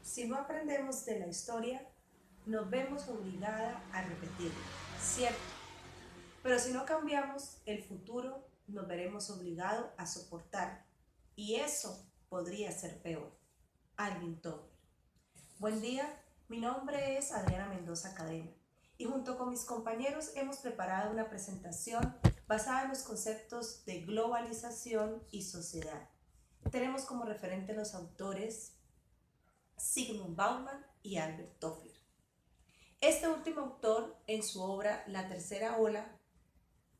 Si no aprendemos de la historia, nos vemos obligada a repetirla, ¿cierto? Pero si no cambiamos el futuro, nos veremos obligados a soportarlo. Y eso podría ser peor. Alvin Toffler. Buen día, mi nombre es Adriana Mendoza Cadena y junto con mis compañeros hemos preparado una presentación basada en los conceptos de globalización y sociedad. Tenemos como referente los autores Zygmunt Bauman y Alvin Toffler. Este último autor, en su obra La Tercera Ola,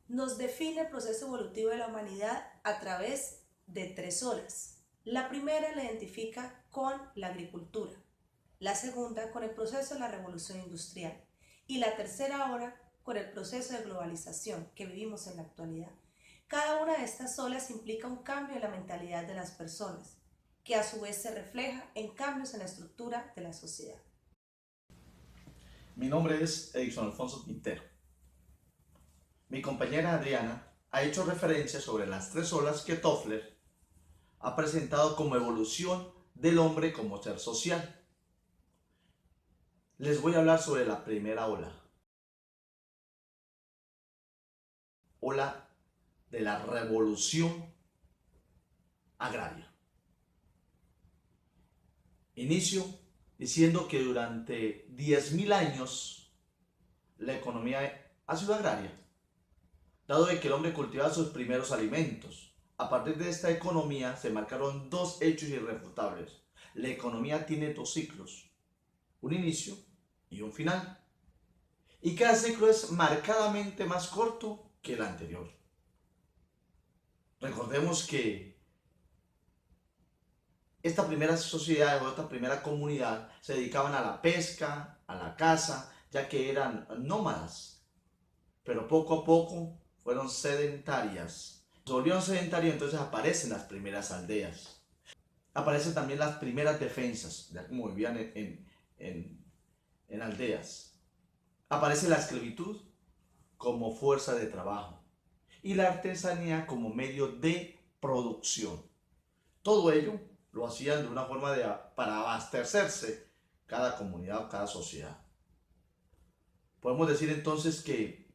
nos define el proceso evolutivo de la humanidad a través de tres olas. La primera la identifica con la agricultura, la segunda con el proceso de la revolución industrial y la tercera ola con el proceso de globalización que vivimos en la actualidad. Cada una de estas olas implica un cambio en la mentalidad de las personas, que a su vez se refleja en cambios en la estructura de la sociedad. Mi nombre es Edison Alfonso Quintero. Mi compañera Adriana ha hecho referencia sobre las tres olas que Toffler ha presentado como evolución del hombre como ser social. Les voy a hablar sobre la primera ola. Ola de la revolución agraria. Inicio diciendo que durante 10.000 años la economía ha sido agraria, dado de que el hombre cultivaba sus primeros alimentos. A partir de esta economía se marcaron dos hechos irrefutables. La economía tiene dos ciclos, un inicio y un final. Y cada ciclo es marcadamente más corto que el anterior. Recordemos que esta primera sociedad o esta primera comunidad se dedicaban a la pesca, a la caza, ya que eran nómadas. Pero poco a poco fueron sedentarias. Se volvieron sedentarias, entonces aparecen las primeras aldeas. Aparecen también las primeras defensas, ya como vivían en aldeas. Aparece la esclavitud como fuerza de trabajo y la artesanía como medio de producción. Todo ello lo hacían de una forma para abastecerse cada comunidad o cada sociedad. Podemos decir entonces que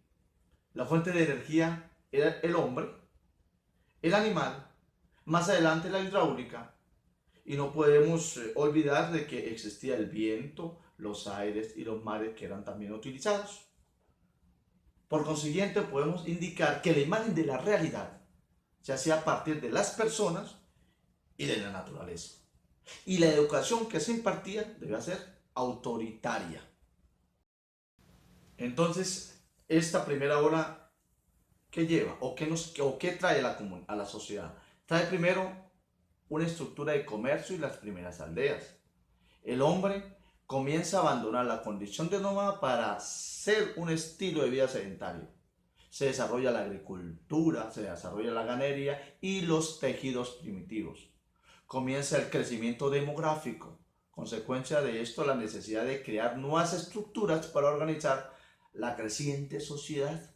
la fuente de energía era el hombre, el animal, más adelante la hidráulica, y no podemos olvidar de que existía el viento, los aires y los mares que eran también utilizados. Por consiguiente, podemos indicar que la imagen de la realidad se hacía a partir de las personas y de la naturaleza. Y la educación que se impartía debía ser autoritaria. Entonces, esta primera ola, ¿qué lleva? ¿O qué trae a la sociedad? Trae primero una estructura de comercio y las primeras aldeas. El hombre comienza a abandonar la condición de nómada para ser un estilo de vida sedentario. Se desarrolla la agricultura, se desarrolla la ganadería y los tejidos primitivos. Comienza el crecimiento demográfico. Consecuencia de esto, la necesidad de crear nuevas estructuras para organizar la creciente sociedad.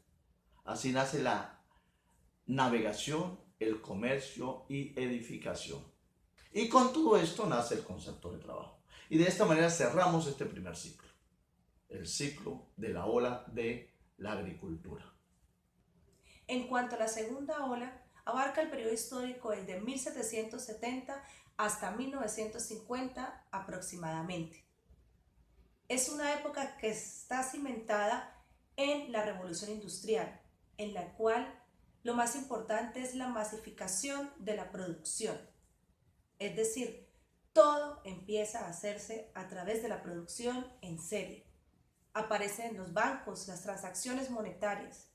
Así nace la navegación, el comercio y edificación. Y con todo esto nace el concepto de trabajo. Y de esta manera cerramos este primer ciclo, el ciclo de la ola de la agricultura. En cuanto a la segunda ola, abarca el periodo histórico desde 1770 hasta 1950 aproximadamente. Es una época que está cimentada en la revolución industrial, en la cual lo más importante es la masificación de la producción. Es decir, todo empieza a hacerse a través de la producción en serie. Aparecen los bancos, las transacciones monetarias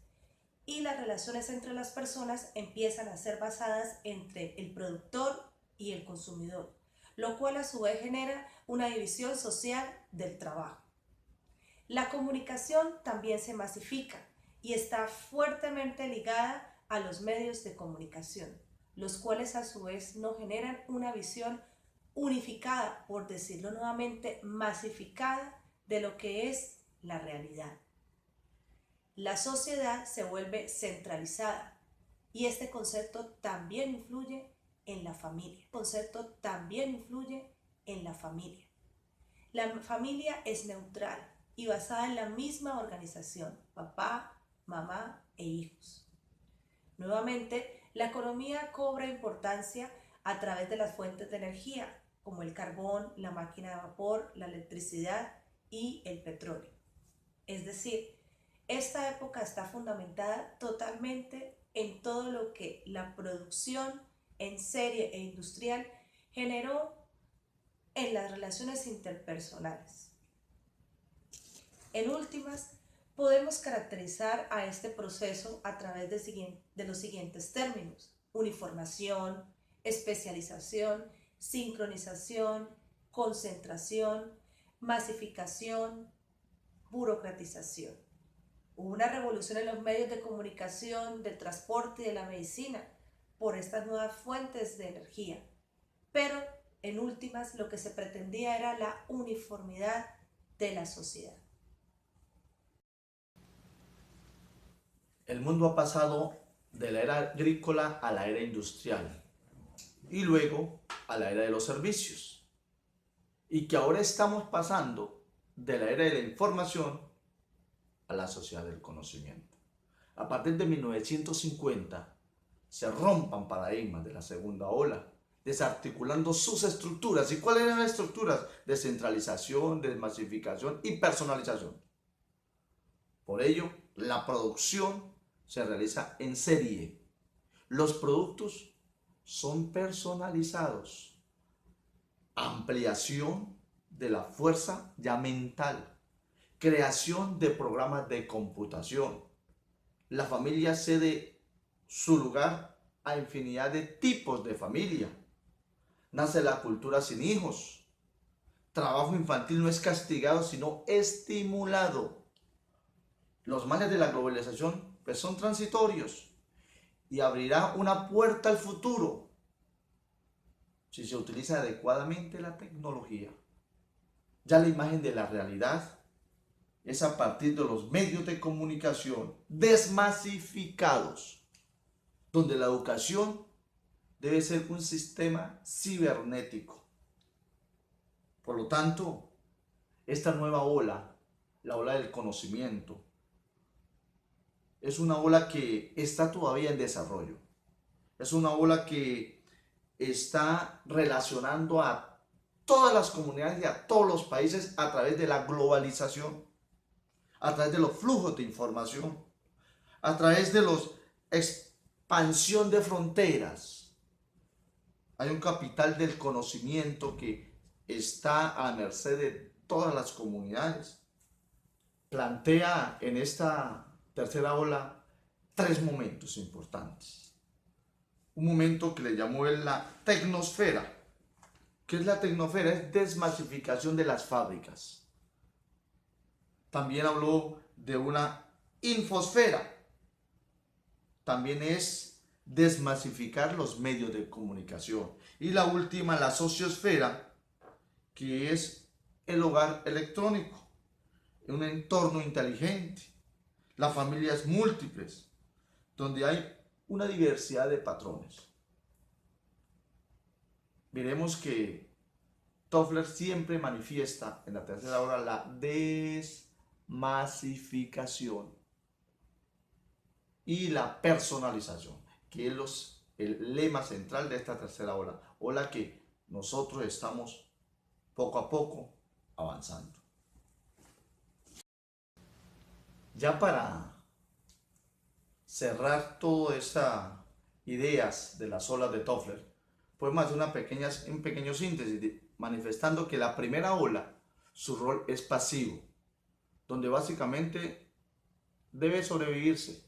y las relaciones entre las personas empiezan a ser basadas entre el productor y el consumidor, lo cual a su vez genera una división social del trabajo. La comunicación también se masifica y está fuertemente ligada a los medios de comunicación, los cuales a su vez no generan una visión unificada, por decirlo nuevamente, masificada de lo que es la realidad. La sociedad se vuelve centralizada y este concepto también influye en la familia. La familia es neutral y basada en la misma organización, papá, mamá e hijos. Nuevamente, la economía cobra importancia a través de las fuentes de energía, como el carbón, la máquina de vapor, la electricidad y el petróleo. Es decir, esta época está fundamentada totalmente en todo lo que la producción en serie e industrial generó en las relaciones interpersonales. En últimas, podemos caracterizar a este proceso a través de los siguientes términos: uniformación, especialización, sincronización, concentración, masificación, burocratización. Hubo una revolución en los medios de comunicación, del transporte y de la medicina por estas nuevas fuentes de energía, pero en últimas lo que se pretendía era la uniformidad de la sociedad. El mundo ha pasado de la era agrícola a la era industrial y luego a la era de los servicios, y que ahora estamos pasando de la era de la información a la sociedad del conocimiento. A partir de 1950 se rompan paradigmas de la segunda ola, desarticulando sus estructuras. ¿Y cuáles eran las estructuras? Descentralización, desmasificación y personalización. Por ello, la producción se realiza en serie. Los productos son personalizados. Ampliación de la fuerza ya mental. Creación de programas de computación. La familia cede su lugar a infinidad de tipos de familia. Nace la cultura sin hijos. Trabajo infantil no es castigado, sino estimulado. Los males de la globalización pues son transitorios y abrirá una puerta al futuro si se utiliza adecuadamente la tecnología. Ya la imagen de la realidad es a partir de los medios de comunicación desmasificados, donde la educación debe ser un sistema cibernético. Por lo tanto, esta nueva ola, la ola del conocimiento, es una ola que está todavía en desarrollo. Es una ola que está relacionando a todas las comunidades y a todos los países a través de la globalización, a través de los flujos de información, a través de la expansión de fronteras. Hay un capital del conocimiento que está a la merced de todas las comunidades. Plantea en esta tercera ola tres momentos importantes. Un momento que le llamó él la tecnosfera. ¿Qué es la tecnosfera? Es desmasificación de las fábricas. También habló de una infosfera. También es desmasificar los medios de comunicación. Y la última, la sociosfera, que es el hogar electrónico, un entorno inteligente, las familias múltiples, donde hay una diversidad de patrones. Veremos que Toffler siempre manifiesta en la tercera ola la desmasificación y la personalización, que es el lema central de esta tercera ola, ola que nosotros estamos poco a poco avanzando. Ya para cerrar todas estas ideas de las olas de Toffler, podemos hacer un pequeño síntesis manifestando que la primera ola, su rol es pasivo, donde básicamente debe sobrevivirse.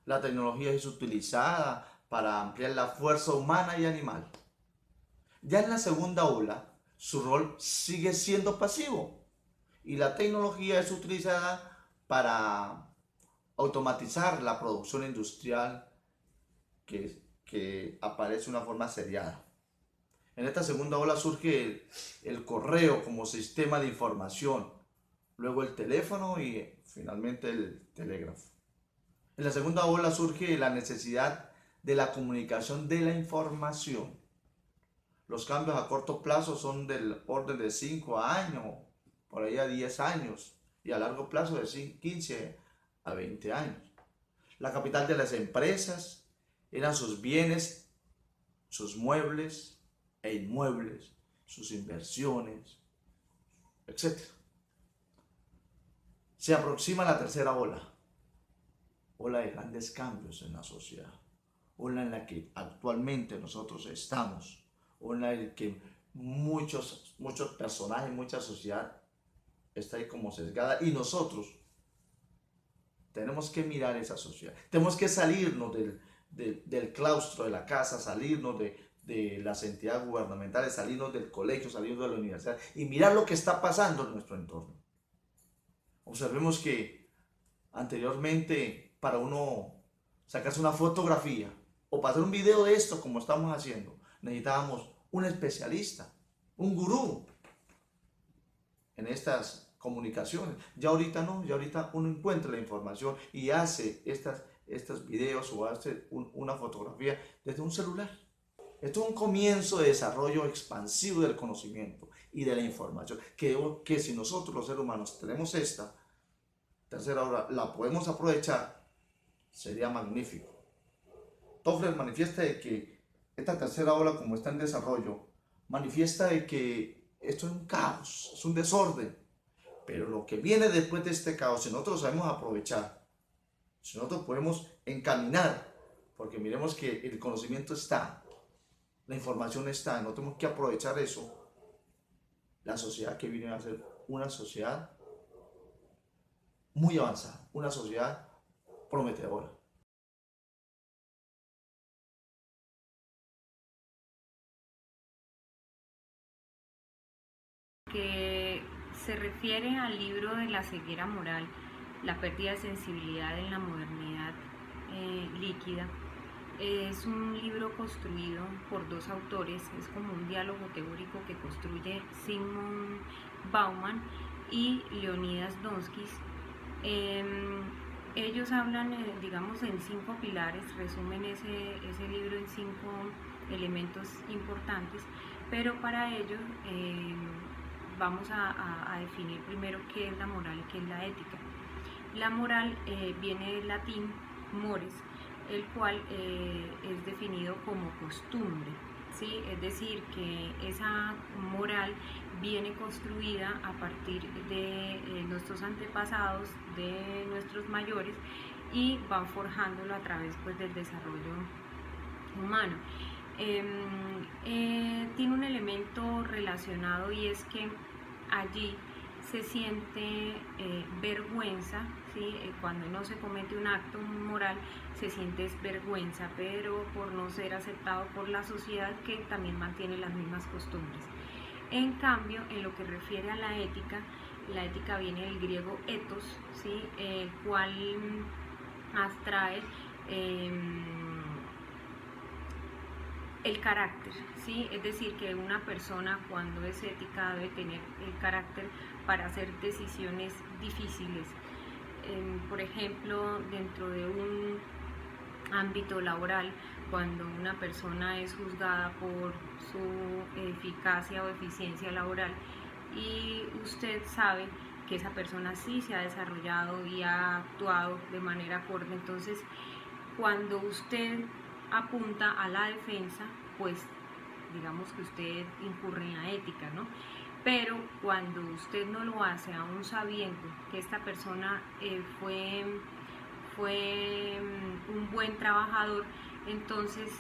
La tecnología es utilizada para ampliar la fuerza humana y animal. Ya en la segunda ola, su rol sigue siendo pasivo y la tecnología es utilizada para automatizar la producción industrial que aparece de una forma seriada. En esta segunda ola surge el correo como sistema de información, luego el teléfono y finalmente el telégrafo. En la segunda ola surge la necesidad de la comunicación de la información. Los cambios a corto plazo son del orden de 5 años, por ahí a 10 años, y a largo plazo de 15 a 20 años. La capital de las empresas eran sus bienes, sus muebles e inmuebles, sus inversiones, etc. Se aproxima la tercera ola de grandes cambios en la sociedad, ola en la que actualmente nosotros estamos, ola en la que muchos personajes, mucha sociedad está ahí como sesgada, y nosotros tenemos que mirar esa sociedad, tenemos que salirnos del claustro de la casa, salirnos de las entidades gubernamentales, salirnos del colegio, salirnos de la universidad y mirar lo que está pasando en nuestro entorno. Observemos que anteriormente, para uno sacarse una fotografía o para hacer un video de esto como estamos haciendo, necesitábamos un especialista, un gurú en estas comunicaciones. Ya ahorita no, ya ahorita uno encuentra la información y hace estos videos o hace una fotografía desde un celular. Esto es un comienzo de desarrollo expansivo del conocimiento y de la información, que si nosotros los seres humanos tenemos esta tercera ola, la podemos aprovechar, sería magnífico. Toffler manifiesta de que esta tercera ola, como está en desarrollo, manifiesta de que esto es un caos, es un desorden, pero lo que viene después de este caos, si nosotros sabemos aprovechar, si nosotros podemos encaminar, porque miremos que el conocimiento está, la información está, no tenemos que aprovechar eso, la sociedad que viene a ser una sociedad muy avanzada, una sociedad prometedora. Que se refiere al libro de la ceguera moral, la pérdida de sensibilidad en la modernidad líquida. Es un libro construido por dos autores, es como un diálogo teórico que construye Zygmunt Bauman y Leonidas Donskis. Ellos hablan, digamos, en 5 pilares, resumen ese libro en 5 elementos importantes, pero para ello vamos a definir primero qué es la moral y qué es la ética. La moral viene del latín mores, el cual es definido como costumbre, ¿sí? Es decir, que esa moral viene construida a partir de nuestros antepasados, de nuestros mayores, y van forjándolo a través, pues, del desarrollo humano. Tiene un elemento relacionado, y es que allí se siente vergüenza, ¿sí? Cuando no se comete un acto moral se siente vergüenza, pero por no ser aceptado por la sociedad, que también mantiene las mismas costumbres. En cambio, en lo que refiere a la ética viene del griego ethos, ¿sí? El cual abstrae el carácter, ¿sí? Es decir, que una persona, cuando es ética, debe tener el carácter para hacer decisiones difíciles. Por ejemplo, dentro de un ámbito laboral, cuando una persona es juzgada por su eficacia o eficiencia laboral, y usted sabe que esa persona sí se ha desarrollado y ha actuado de manera acorde, entonces cuando usted apunta a la defensa, pues digamos que usted incurre en la ética, ¿no? Pero cuando usted no lo hace, aún sabiendo que esta persona fue un buen trabajador, entonces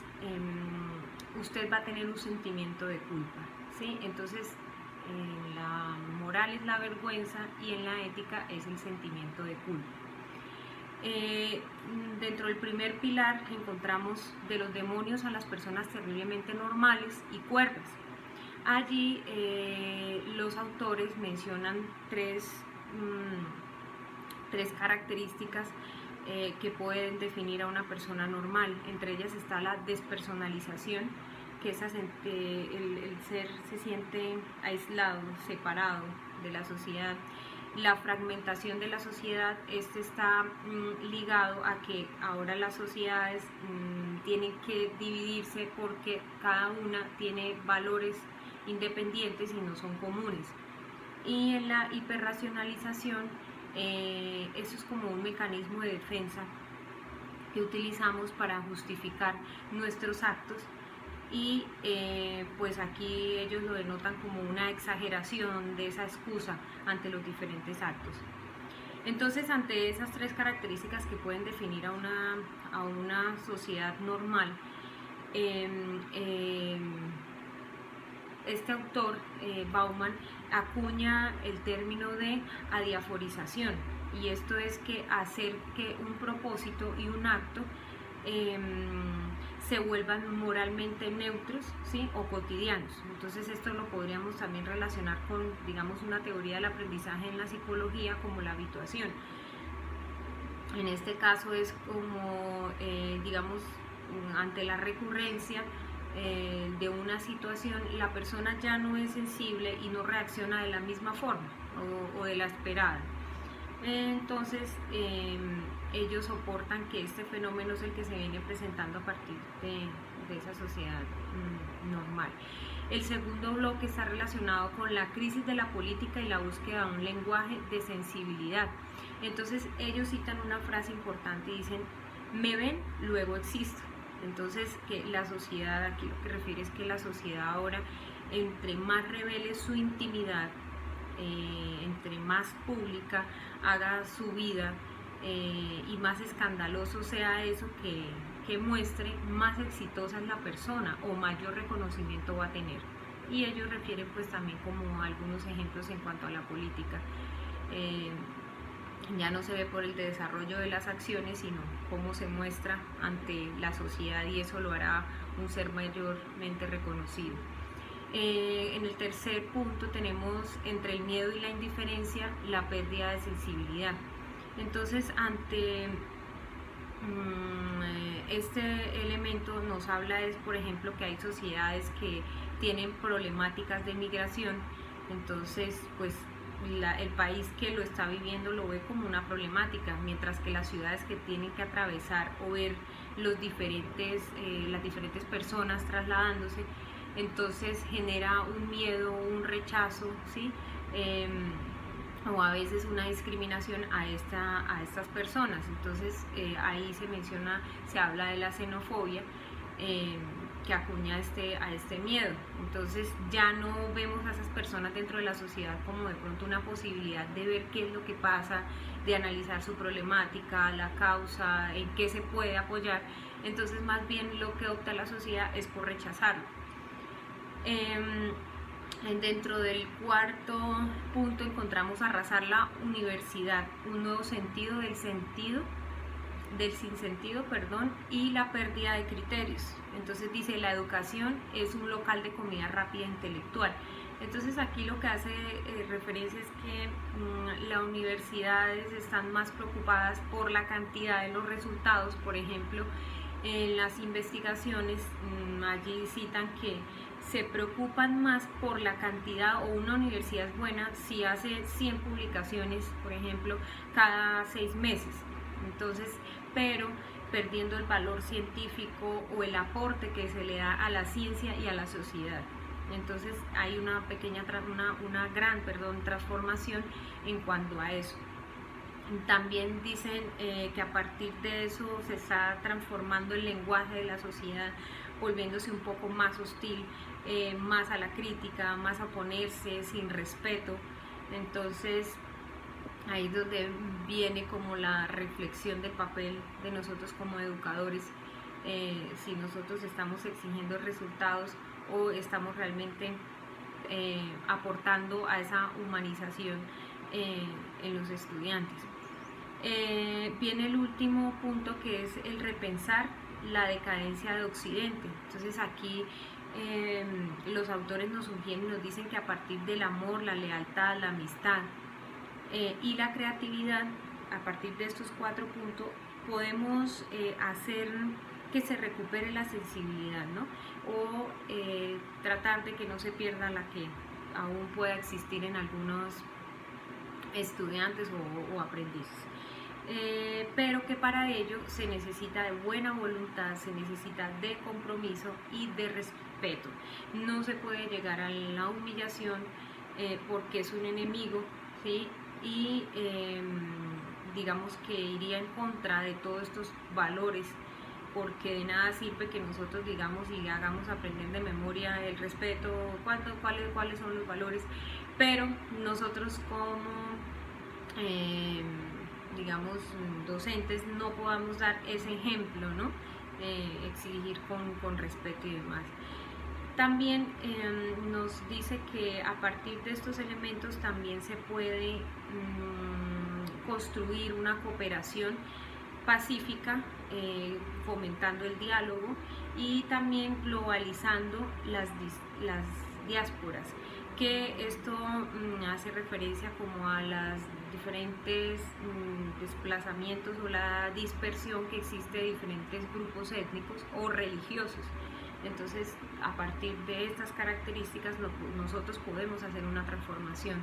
usted va a tener un sentimiento de culpa, ¿sí? Entonces en la moral es la vergüenza y en la ética es el sentimiento de culpa. Dentro del primer pilar encontramos de los demonios a las personas terriblemente normales y cuerdas. Allí los autores mencionan tres características que pueden definir a una persona normal. Entre ellas está la despersonalización, que es el ser se siente aislado, separado de la sociedad. la fragmentación de la sociedad. Este está ligado a que ahora las sociedades tienen que dividirse porque cada una tiene valores independientes y no son comunes. Y en la hiperracionalización, eso es como un mecanismo de defensa que utilizamos para justificar nuestros actos, y pues aquí ellos lo denotan como una exageración de esa excusa ante los diferentes actos. Entonces, ante esas tres características que pueden definir a una sociedad normal, este autor, Bauman, acuña el término de adiaforización, y esto es que hacer que un propósito y un acto se vuelvan moralmente neutros, ¿sí?, o cotidianos. Entonces esto lo podríamos también relacionar con, digamos, una teoría del aprendizaje en la psicología como la habituación. En este caso es como, digamos, ante la recurrencia de una situación, la persona ya no es sensible y no reacciona de la misma forma o de la esperada. Entonces ellos soportan que este fenómeno es el que se viene presentando a partir de esa sociedad normal. El segundo bloque está relacionado con la crisis de la política y la búsqueda de un lenguaje de sensibilidad. Entonces ellos citan una frase importante y dicen: me ven, luego existo. Entonces, que la sociedad, aquí lo que refiere es que la sociedad ahora, entre más revele su intimidad, entre más pública haga su vida y más escandaloso sea eso que muestre, más exitosa es la persona o mayor reconocimiento va a tener. Y ellos refieren pues también como algunos ejemplos en cuanto a la política. Ya no se ve por el desarrollo de las acciones, sino cómo se muestra ante la sociedad, y eso lo hará un ser mayormente reconocido. En el tercer punto tenemos, entre el miedo y la indiferencia, la pérdida de sensibilidad. Entonces, ante este elemento nos habla es, por ejemplo, que hay sociedades que tienen problemáticas de migración. Entonces, pues el país que lo está viviendo lo ve como una problemática, mientras que las ciudades que tienen que atravesar o ver las diferentes personas trasladándose, entonces genera un miedo, un rechazo, ¿sí? O a veces una discriminación a estas personas. Entonces ahí se habla de la xenofobia, que acuña a este miedo. Entonces ya no vemos a esas personas dentro de la sociedad como de pronto una posibilidad de ver qué es lo que pasa, de analizar su problemática, la causa, en qué se puede apoyar. Entonces más bien lo que opta la sociedad es por rechazarlo. Dentro del cuarto punto encontramos arrasar la universidad, un nuevo sentido del sinsentido, y la pérdida de criterios. Entonces dice: la educación es un local de comida rápida intelectual. Entonces aquí lo que hace referencia es que las universidades están más preocupadas por la cantidad de los resultados. Por ejemplo, en las investigaciones allí citan que se preocupan más por la cantidad, o una universidad es buena si hace 100 publicaciones, por ejemplo, cada 6 meses. Entonces, pero perdiendo el valor científico o el aporte que se le da a la ciencia y a la sociedad. Entonces hay una gran transformación en cuanto a eso. También dicen que a partir de eso se está transformando el lenguaje de la sociedad, volviéndose un poco más hostil, más a la crítica, más a oponerse, sin respeto. Entonces ahí es donde viene como la reflexión del papel de nosotros como educadores, si nosotros estamos exigiendo resultados o estamos realmente aportando a esa humanización en los estudiantes. Viene el último punto, que es el repensar la decadencia de Occidente. Entonces aquí los autores nos sugieren, nos dicen que a partir del amor, la lealtad, la amistad y la creatividad, a partir de estos 4 puntos podemos hacer que se recupere la sensibilidad, ¿no? O tratar de que no se pierda la que aún pueda existir en algunos estudiantes o aprendices. Pero que para ello se necesita de buena voluntad, se necesita de compromiso y de respeto. No se puede llegar a la humillación porque es un enemigo, ¿sí? Y digamos que iría en contra de todos estos valores, porque de nada sirve que nosotros digamos y hagamos aprender de memoria el respeto, cuáles son los valores, pero nosotros como digamos docentes no podamos dar ese ejemplo, ¿no? Exigir con respeto y demás. También nos dice que a partir de estos elementos también se puede construir una cooperación pacífica, fomentando el diálogo y también globalizando las diásporas, que esto hace referencia como a las diferentes desplazamientos o la dispersión que existe de diferentes grupos étnicos o religiosos. Entonces, a partir de estas características nosotros podemos hacer una transformación.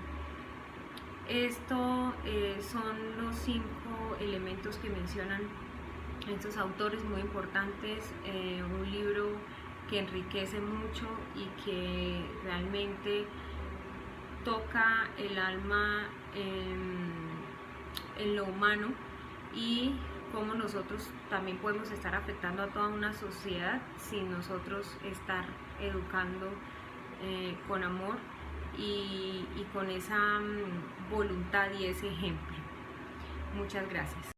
Estos son los 5 elementos que mencionan estos autores muy importantes, un libro que enriquece mucho y que realmente toca el alma en lo humano y cómo nosotros también podemos estar afectando a toda una sociedad sin nosotros estar educando con amor y con esa voluntad y ese ejemplo. Muchas gracias.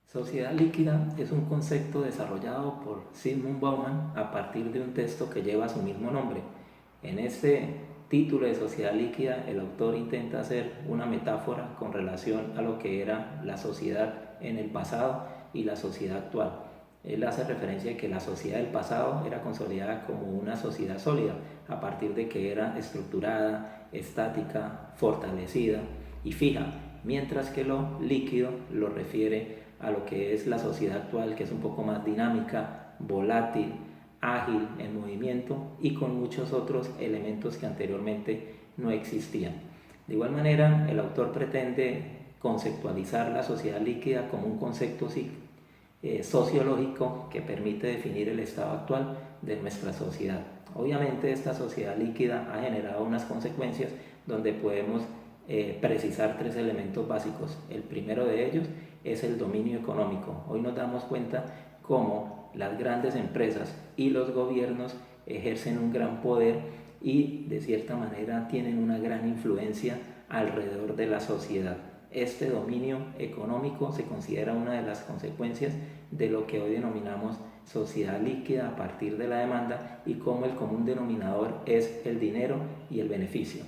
Sociedad líquida es un concepto desarrollado por Zygmunt Bauman a partir de un texto que lleva su mismo nombre. En este título de Sociedad líquida, el autor intenta hacer una metáfora con relación a lo que era la sociedad en el pasado y la sociedad actual. Él hace referencia a que la sociedad del pasado era consolidada como una sociedad sólida, a partir de que era estructurada, estática, fortalecida y fija, mientras que lo líquido lo refiere a lo que es la sociedad actual, que es un poco más dinámica, volátil, ágil, en movimiento y con muchos otros elementos que anteriormente no existían. De igual manera, el autor pretende conceptualizar la sociedad líquida como un concepto sociológico que permite definir el estado actual de nuestra sociedad. Obviamente esta sociedad líquida ha generado unas consecuencias donde podemos precisar 3 elementos básicos. El primero de ellos es el dominio económico. Hoy nos damos cuenta cómo las grandes empresas y los gobiernos ejercen un gran poder y de cierta manera tienen una gran influencia alrededor de la sociedad. Este dominio económico se considera una de las consecuencias de lo que hoy denominamos sociedad líquida a partir de la demanda y cómo el común denominador es el dinero y el beneficio.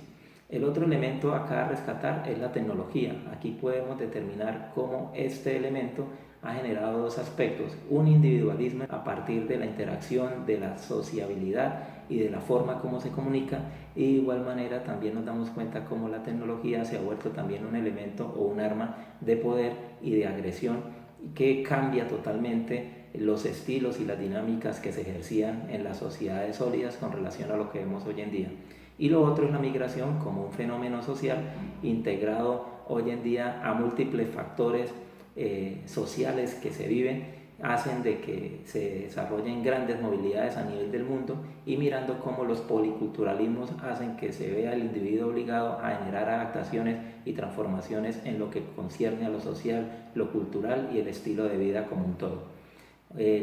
El otro elemento acá a rescatar es la tecnología. Aquí podemos determinar cómo este elemento ha generado 2 aspectos: un individualismo a partir de la interacción, de la sociabilidad y de la forma como se comunica, y de igual manera también nos damos cuenta cómo la tecnología se ha vuelto también un elemento o un arma de poder y de agresión que cambia totalmente los estilos y las dinámicas que se ejercían en las sociedades sólidas con relación a lo que vemos hoy en día. Y lo otro es la migración como un fenómeno social integrado hoy en día a múltiples factores sociales que se viven, hacen de que se desarrollen grandes movilidades a nivel del mundo, y mirando cómo los policulturalismos hacen que se vea el individuo obligado a generar adaptaciones y transformaciones en lo que concierne a lo social, lo cultural y el estilo de vida como un todo.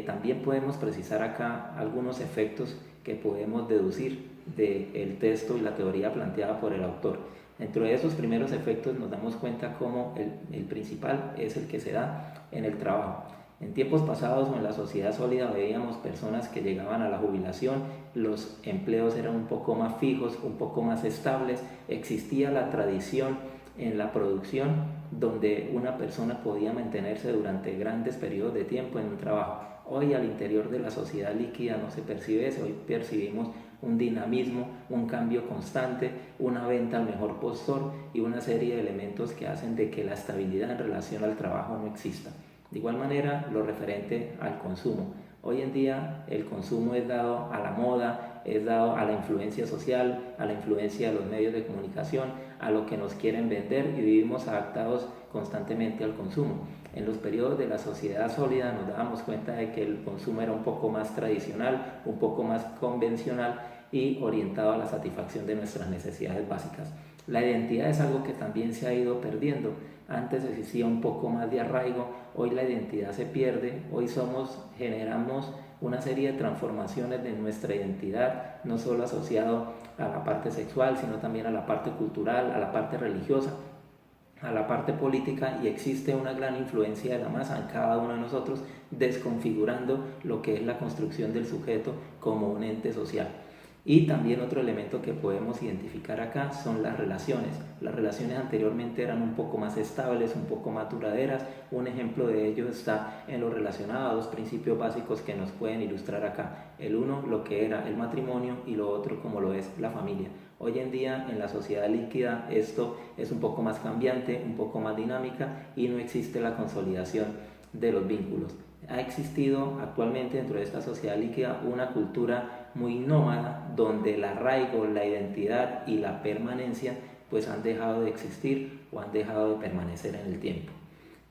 También podemos precisar acá algunos efectos que podemos deducir del texto y la teoría planteada por el autor. Dentro de esos primeros efectos nos damos cuenta cómo el principal es el que se da en el trabajo. En tiempos pasados o en la sociedad sólida veíamos personas que llegaban a la jubilación, los empleos eran un poco más fijos, un poco más estables, existía la tradición en la producción donde una persona podía mantenerse durante grandes periodos de tiempo en un trabajo. Hoy al interior de la sociedad líquida no se percibe eso, hoy percibimos un dinamismo, un cambio constante, una venta al mejor postor y una serie de elementos que hacen de que la estabilidad en relación al trabajo no exista. De igual manera, lo referente al consumo. Hoy en día el consumo es dado a la moda, es dado a la influencia social, a la influencia de los medios de comunicación, a lo que nos quieren vender, y vivimos adaptados constantemente al consumo. En los periodos de la sociedad sólida nos dábamos cuenta de que el consumo era un poco más tradicional, un poco más convencional y orientado a la satisfacción de nuestras necesidades básicas. La identidad es algo que también se ha ido perdiendo. Antes existía un poco más de arraigo, hoy la identidad se pierde, hoy generamos una serie de transformaciones de nuestra identidad, no solo asociado a la parte sexual, sino también a la parte cultural, a la parte religiosa, a la parte política, y existe una gran influencia de la masa en cada uno de nosotros, desconfigurando lo que es la construcción del sujeto como un ente social. Y también otro elemento que podemos identificar acá son las relaciones. Las relaciones anteriormente eran un poco más estables, un poco más duraderas. Un ejemplo de ello está en lo relacionado a dos principios básicos que nos pueden ilustrar acá. El uno, lo que era el matrimonio, y lo otro, como lo es la familia. Hoy en día en la sociedad líquida esto es un poco más cambiante, un poco más dinámica, y no existe la consolidación de los vínculos. Ha existido actualmente dentro de esta sociedad líquida una cultura muy nómada, donde el arraigo, la identidad y la permanencia pues han dejado de existir o han dejado de permanecer en el tiempo.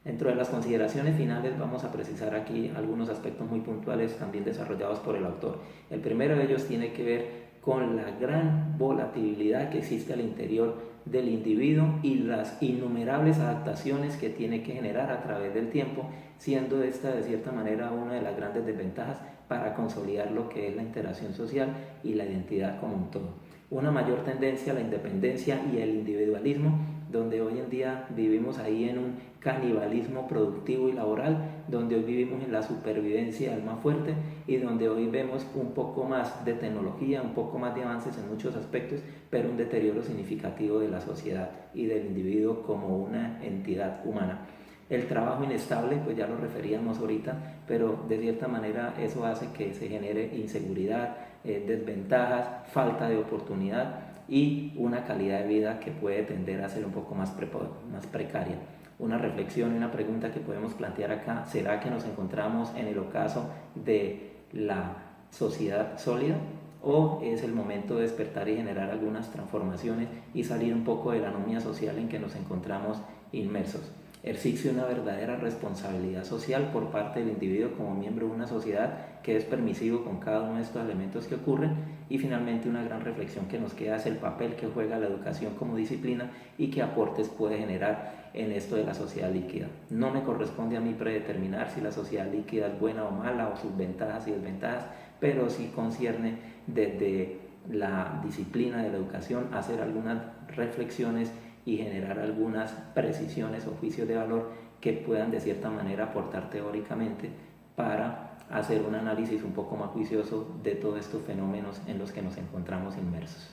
Dentro de las consideraciones finales vamos a precisar aquí algunos aspectos muy puntuales también desarrollados por el autor. El primero de ellos tiene que ver con la gran volatilidad que existe al interior del individuo y las innumerables adaptaciones que tiene que generar a través del tiempo, siendo esta de cierta manera una de las grandes desventajas para consolidar lo que es la interacción social y la identidad como un todo. Una mayor tendencia a la independencia y el individualismo, donde hoy en día vivimos ahí en un canibalismo productivo y laboral, donde hoy vivimos en la supervivencia del más fuerte, y donde hoy vemos un poco más de tecnología, un poco más de avances en muchos aspectos, pero un deterioro significativo de la sociedad y del individuo como una entidad humana. El trabajo inestable, pues ya lo referíamos ahorita, pero de cierta manera eso hace que se genere inseguridad, desventajas, falta de oportunidad y una calidad de vida que puede tender a ser un poco más precaria. Una reflexión y una pregunta que podemos plantear acá: ¿será que nos encontramos en el ocaso de la sociedad sólida? ¿O es el momento de despertar y generar algunas transformaciones y salir un poco de la anomia social en que nos encontramos inmersos? Existe una verdadera responsabilidad social por parte del individuo como miembro de una sociedad que es permisivo con cada uno de estos elementos que ocurren. Y finalmente una gran reflexión que nos queda es el papel que juega la educación como disciplina y qué aportes puede generar en esto de la sociedad líquida. No me corresponde a mí predeterminar si la sociedad líquida es buena o mala, o sus ventajas y desventajas, pero sí concierne desde la disciplina de la educación hacer algunas reflexiones y generar algunas precisiones o juicios de valor que puedan de cierta manera aportar teóricamente para hacer un análisis un poco más juicioso de todos estos fenómenos en los que nos encontramos inmersos.